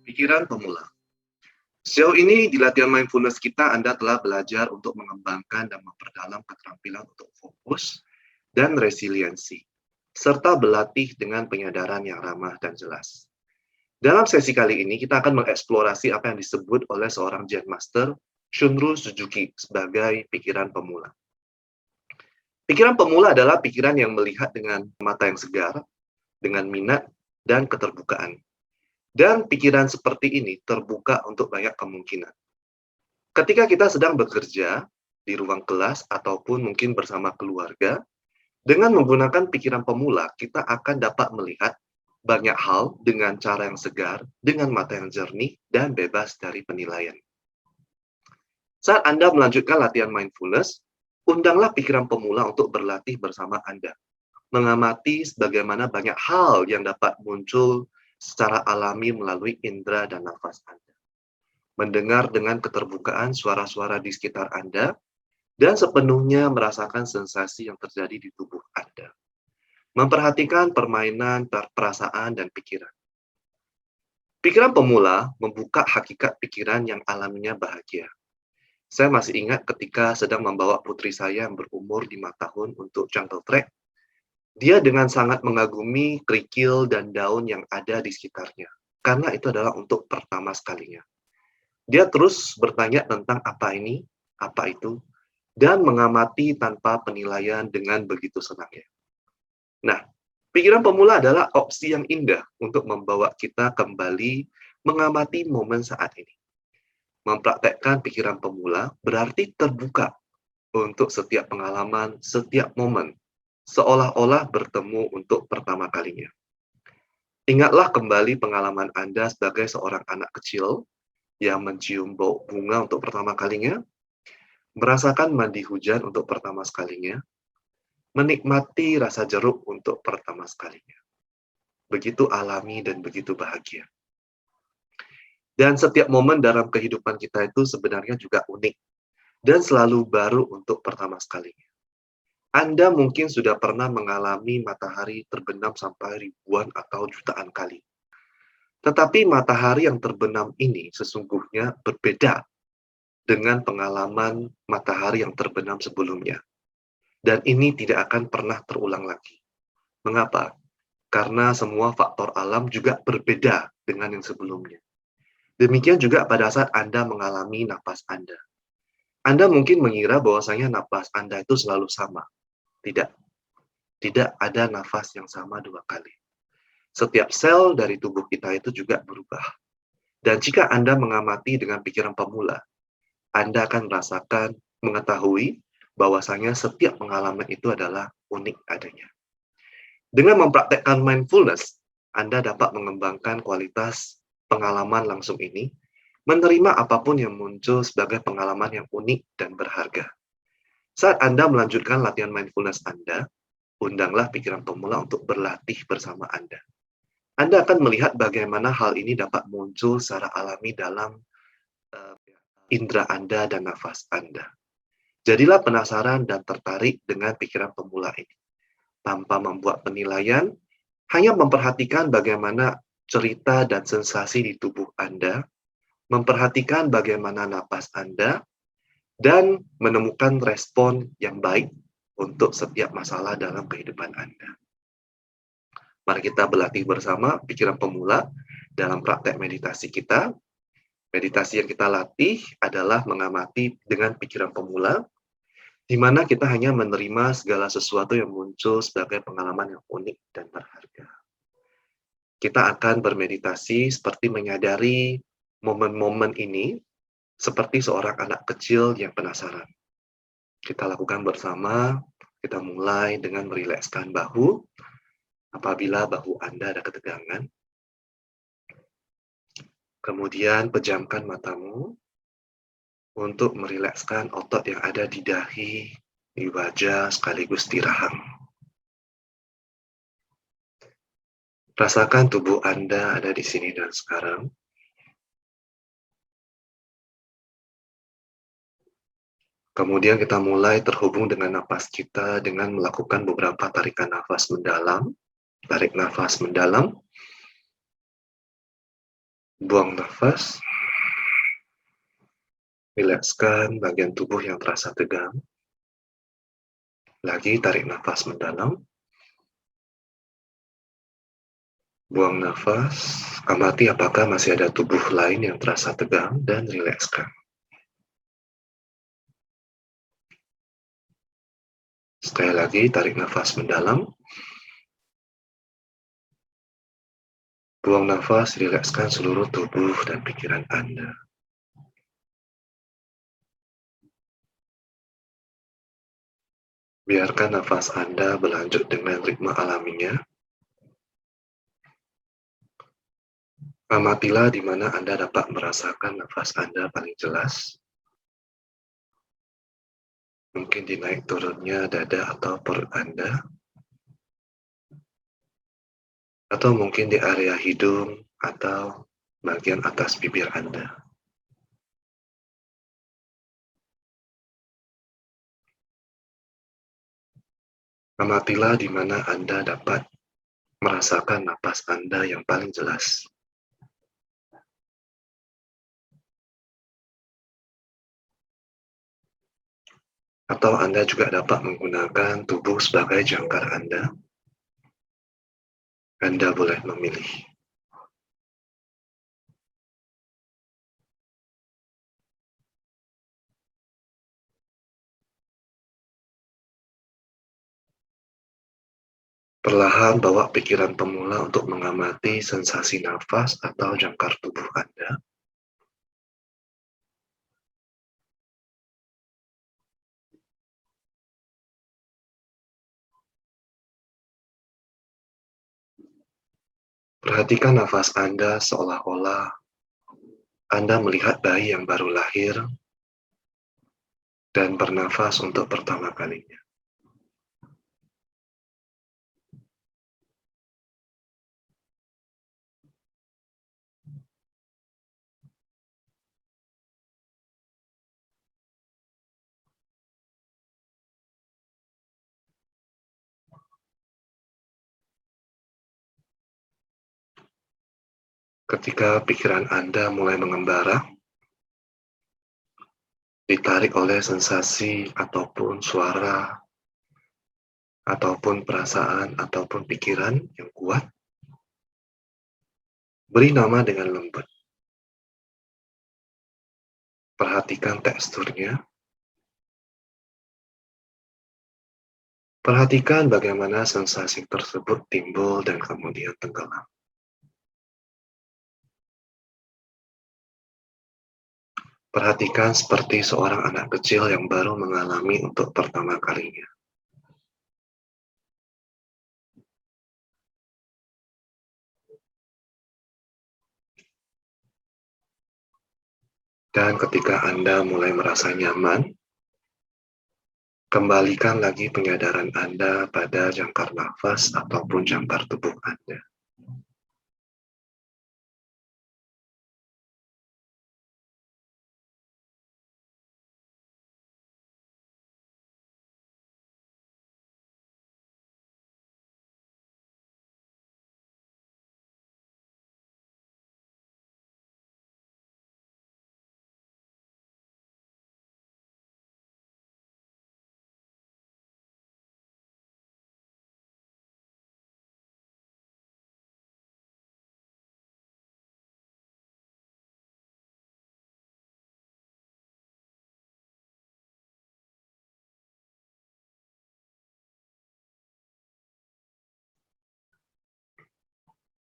Pikiran pemula. Sejauh ini di latihan mindfulness kita, Anda telah belajar untuk mengembangkan dan memperdalam keterampilan untuk fokus dan resiliensi, serta berlatih dengan penyadaran yang ramah dan jelas. Dalam sesi kali ini, kita akan mengeksplorasi apa yang disebut oleh seorang Zen Master, Shunryu Suzuki, sebagai pikiran pemula. Pikiran pemula adalah pikiran yang melihat dengan mata yang segar, dengan minat dan keterbukaan. Dan pikiran seperti ini terbuka untuk banyak kemungkinan. Ketika kita sedang bekerja di ruang kelas ataupun mungkin bersama keluarga, dengan menggunakan pikiran pemula, kita akan dapat melihat banyak hal dengan cara yang segar, dengan mata yang jernih, dan bebas dari penilaian. Saat Anda melanjutkan latihan mindfulness, undanglah pikiran pemula untuk berlatih bersama Anda. Mengamati bagaimana banyak hal yang dapat muncul secara alami melalui indera dan nafas Anda. Mendengar dengan keterbukaan suara-suara di sekitar Anda, dan sepenuhnya merasakan sensasi yang terjadi di tubuh Anda. Memperhatikan permainan perasaan dan pikiran. Pikiran pemula membuka hakikat pikiran yang alaminya bahagia. Saya masih ingat ketika sedang membawa putri saya yang berumur 5 tahun untuk jungle trek, dia dengan sangat mengagumi kerikil dan daun yang ada di sekitarnya, karena itu adalah untuk pertama sekalinya. Dia terus bertanya tentang apa ini, apa itu, dan mengamati tanpa penilaian dengan begitu senangnya. Nah, pikiran pemula adalah opsi yang indah untuk membawa kita kembali mengamati momen saat ini. Mempraktekkan pikiran pemula berarti terbuka untuk setiap pengalaman, setiap momen, seolah-olah bertemu untuk pertama kalinya. Ingatlah kembali pengalaman Anda sebagai seorang anak kecil yang mencium bau bunga untuk pertama kalinya, merasakan mandi hujan untuk pertama sekalinya, menikmati rasa jeruk untuk pertama sekalinya. Begitu alami dan begitu bahagia. Dan setiap momen dalam kehidupan kita itu sebenarnya juga unik dan selalu baru untuk pertama sekalinya. Anda mungkin sudah pernah mengalami matahari terbenam sampai ribuan atau jutaan kali. Tetapi matahari yang terbenam ini sesungguhnya berbeda dengan pengalaman matahari yang terbenam sebelumnya. Dan ini tidak akan pernah terulang lagi. Mengapa? Karena semua faktor alam juga berbeda dengan yang sebelumnya. Demikian juga pada saat Anda mengalami napas Anda. Anda mungkin mengira bahwasanya napas Anda itu selalu sama. Tidak. Tidak ada nafas yang sama 2 kali. Setiap sel dari tubuh kita itu juga berubah. Dan jika Anda mengamati dengan pikiran pemula, Anda akan merasakan, mengetahui bahwasanya setiap pengalaman itu adalah unik adanya. Dengan mempraktekkan mindfulness, Anda dapat mengembangkan kualitas pengalaman langsung ini, menerima apapun yang muncul sebagai pengalaman yang unik dan berharga. Saat Anda melanjutkan latihan mindfulness Anda, undanglah pikiran pemula untuk berlatih bersama Anda. Anda akan melihat bagaimana hal ini dapat muncul secara alami dalam indera Anda dan nafas Anda. Jadilah penasaran dan tertarik dengan pikiran pemula ini. Tanpa membuat penilaian, hanya memperhatikan bagaimana cerita dan sensasi di tubuh Anda, memperhatikan bagaimana napas Anda, dan menemukan respon yang baik untuk setiap masalah dalam kehidupan Anda. Mari kita berlatih bersama pikiran pemula dalam praktek meditasi kita. Meditasi yang kita latih adalah mengamati dengan pikiran pemula, di mana kita hanya menerima segala sesuatu yang muncul sebagai pengalaman yang unik dan berharga. Kita akan bermeditasi seperti menyadari momen-momen ini seperti seorang anak kecil yang penasaran. Kita lakukan bersama, kita mulai dengan merilekskan bahu. Apabila bahu Anda ada ketegangan, kemudian pejamkan matamu untuk merilekskan otot yang ada di dahi, di wajah, sekaligus di rahang. Rasakan tubuh Anda ada di sini dan sekarang. Kemudian kita mulai terhubung dengan napas kita dengan melakukan beberapa tarikan nafas mendalam. Tarik nafas mendalam, buang nafas, rilekskan bagian tubuh yang terasa tegang. Lagi tarik nafas mendalam, buang nafas, amati apakah masih ada tubuh lain yang terasa tegang dan rilekskan. Sekali lagi, tarik nafas mendalam, buang nafas, rilekskan seluruh tubuh dan pikiran Anda. Biarkan nafas Anda berlanjut dengan ritme alaminya. Amatilah di mana Anda dapat merasakan nafas Anda paling jelas. Mungkin di naik turunnya dada atau perut Anda. Atau mungkin di area hidung atau bagian atas bibir Anda. Amatilah di mana Anda dapat merasakan napas Anda yang paling jelas. Atau Anda juga dapat menggunakan tubuh sebagai jangkar Anda. Anda boleh memilih. Perlahan bawa pikiran pemula untuk mengamati sensasi nafas atau jangkar tubuh Anda. Perhatikan nafas Anda seolah-olah Anda melihat bayi yang baru lahir dan bernafas untuk pertama kalinya. Ketika pikiran Anda mulai mengembara, ditarik oleh sensasi ataupun suara, ataupun perasaan, ataupun pikiran yang kuat, beri nama dengan lembut. Perhatikan teksturnya. Perhatikan bagaimana sensasi tersebut timbul dan kemudian tenggelam. Perhatikan seperti seorang anak kecil yang baru mengalami untuk pertama kalinya. Dan ketika Anda mulai merasa nyaman, kembalikan lagi penyadaran Anda pada jangkar nafas ataupun jangkar tubuh Anda.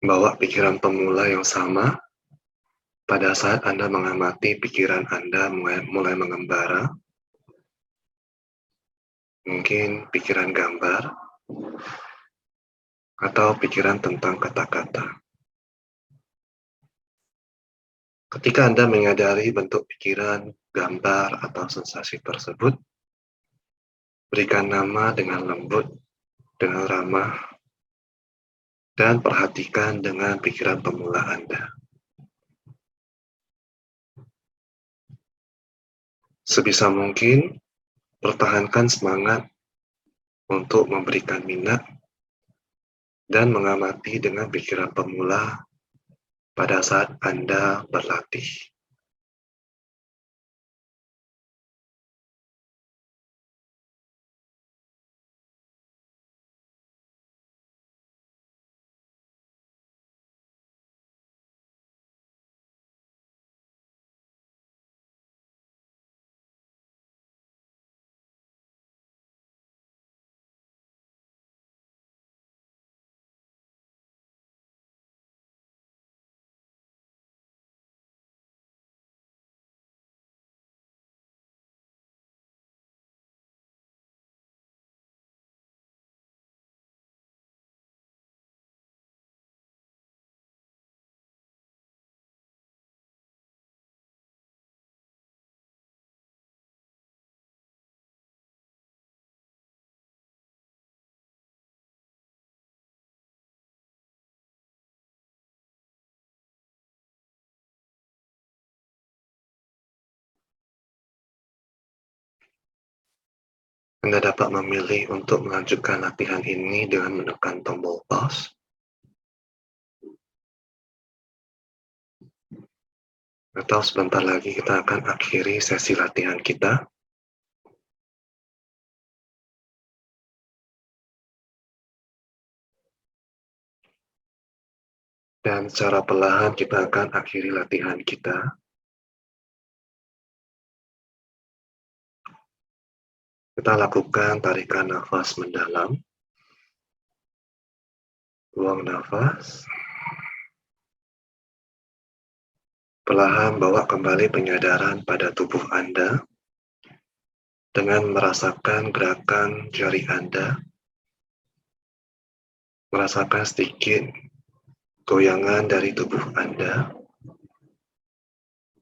Bawa pikiran pemula yang sama pada saat Anda mengamati pikiran Anda mulai mengembara, mungkin pikiran gambar, atau pikiran tentang kata-kata. Ketika Anda menyadari bentuk pikiran, gambar, atau sensasi tersebut, berikan nama dengan lembut, dengan ramah, dan perhatikan dengan pikiran pemula Anda. Sebisa mungkin, Pertahankan semangat untuk memberikan minat dan mengamati dengan pikiran pemula pada saat Anda berlatih. Anda dapat memilih untuk melanjutkan latihan ini dengan menekan tombol pause, atau sebentar lagi kita akan akhiri sesi latihan kita. Dan secara perlahan kita akan akhiri latihan kita. Kita lakukan tarikan nafas mendalam. Buang nafas. Perlahan bawa kembali penyadaran pada tubuh Anda dengan merasakan gerakan jari Anda, merasakan sedikit goyangan dari tubuh Anda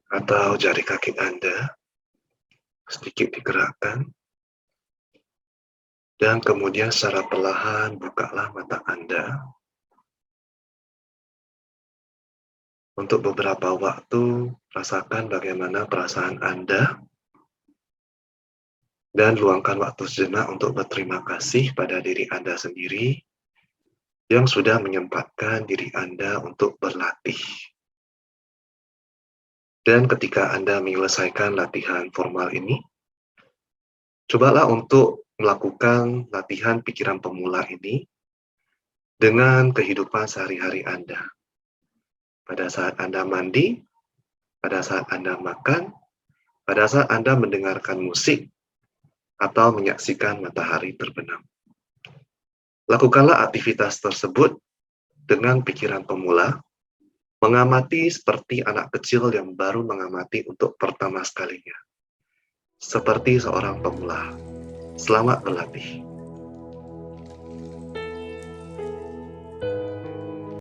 atau jari kaki Anda sedikit digerakkan, dan kemudian secara perlahan bukalah mata Anda. Untuk beberapa waktu, rasakan bagaimana perasaan Anda, dan luangkan waktu sejenak untuk berterima kasih pada diri Anda sendiri yang sudah menyempatkan diri Anda untuk berlatih. Dan ketika Anda menyelesaikan latihan formal ini, cobalah untuk melakukan latihan pikiran pemula ini dengan kehidupan sehari-hari Anda. Pada saat Anda mandi, pada saat Anda makan, pada saat Anda mendengarkan musik, atau menyaksikan matahari terbenam. Lakukanlah aktivitas tersebut dengan pikiran pemula, mengamati seperti anak kecil yang baru mengamati untuk pertama sekalinya. Seperti seorang pemula. Selamat berlatih.